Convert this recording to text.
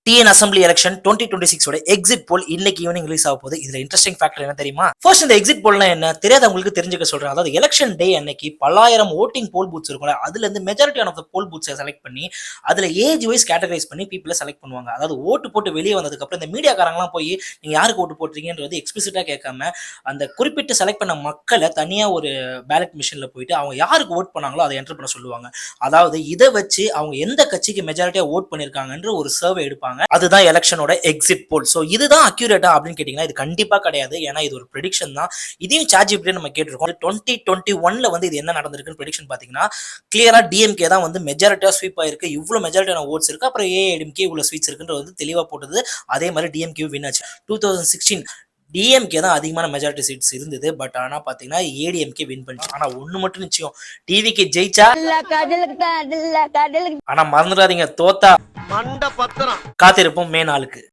TN assembly election 2026 exit போல் இன்னைக்கு evening release ஆக போகுது. இதுல இன்ட்ரெஸ்டிங் ஃபேக்டர் என்ன தெரியுமா? ஃபர்ஸ்ட் இந்த எக்ஸிட் போல்னா என்ன தெரியாதவங்களுக்கு தெரிஞ்சுக்க சொல்றேன். அதாவது எலெக்ஷன் டே அன்னைக்கு பல்லாயிரம் ஓட்டிங் போல் பூத்ஸ் இருக்கும்ல, அதுல இருந்து மெஜாரிட்டி ஆஃப் த போல் பூத்ஸை செலக்ட் பண்ணி அதுல ஏஜ் வைஸ் கேட்டகரைஸ் பண்ணி பீப்புளை செலக்ட் பண்ணுவாங்க. அதாவது ஓட்டு போட்டு வெளியே வந்ததுக்கு அப்புறம் இந்த மீடியாக்காரங்களாம் போய் நீங்க யாருக்கு ஓட்டு போட்டுறீங்கன்றது எக்ஸ்பிளிசிட்டா கேட்காம அந்த குறிப்பிட்டு செலக்ட் பண்ண மக்களை தனியா ஒரு பேலட் மிஷின்ல போயிட்டு அவங்க யாருக்கு ஓட் பண்ணாங்களோ அதை என்டர் பண்ண சொல்லுவாங்க. அதாவது இதை வச்சு அவங்க எந்த கட்சிக்கு மெஜாரிட்டியா ஓட் பண்ணிருக்காங்கன்ற ஒரு சர்வே எடுப்பாங்க. அதுதான் எலெக்ஷனோட எக்ஸிட் போல். சோ இதுதான் அக்யூரேட்டா அப்படின்னு கேட்டீங்கன்னா இது கண்டிப்பா கிடையாது. ஏன்னா இது ஒரு ப்ரெடிக்ஷன் தான். இதையும் ChatGPT நம்ம கேட்டிருக்கோம். 2021ல வந்து இது என்ன நடந்திருக்குன்னு ப்ரெடிக்ஷன் பாத்தீங்கன்னா கிளியரா டிஎம்கே தான் வந்து மெஜாரிட்டியா ஸ்வீப் ஆயிருக்கு, இவ்வளவு மெஜாரிட்டியான ஓட்ஸ் இருக்கு, அப்புறம் ஏஐடிஎம்கே இவ்வளவு ஸ்வீட்ஸ் இருக்குன்றது வந்து தெளிவா போட்டது. அதே மாதிரி டிஎம்கே வின் ஆச்சு. 2016 டிஎம்கே தான் அதிகமான மெஜாரிட்டி சீட்ஸ் இருந்தது. பட் ஆனா பாத்தீங்கன்னா ஏடிஎம்கே வின் பண்ணிச்சு. ஆனா ஒண்ணு மட்டும் நிச்சயம், டிவிக்கு ஜெயிச்சா ஆனா மறந்துடாதீங்க, தோத்தா காத்திருப்போம் மே 4க்கு.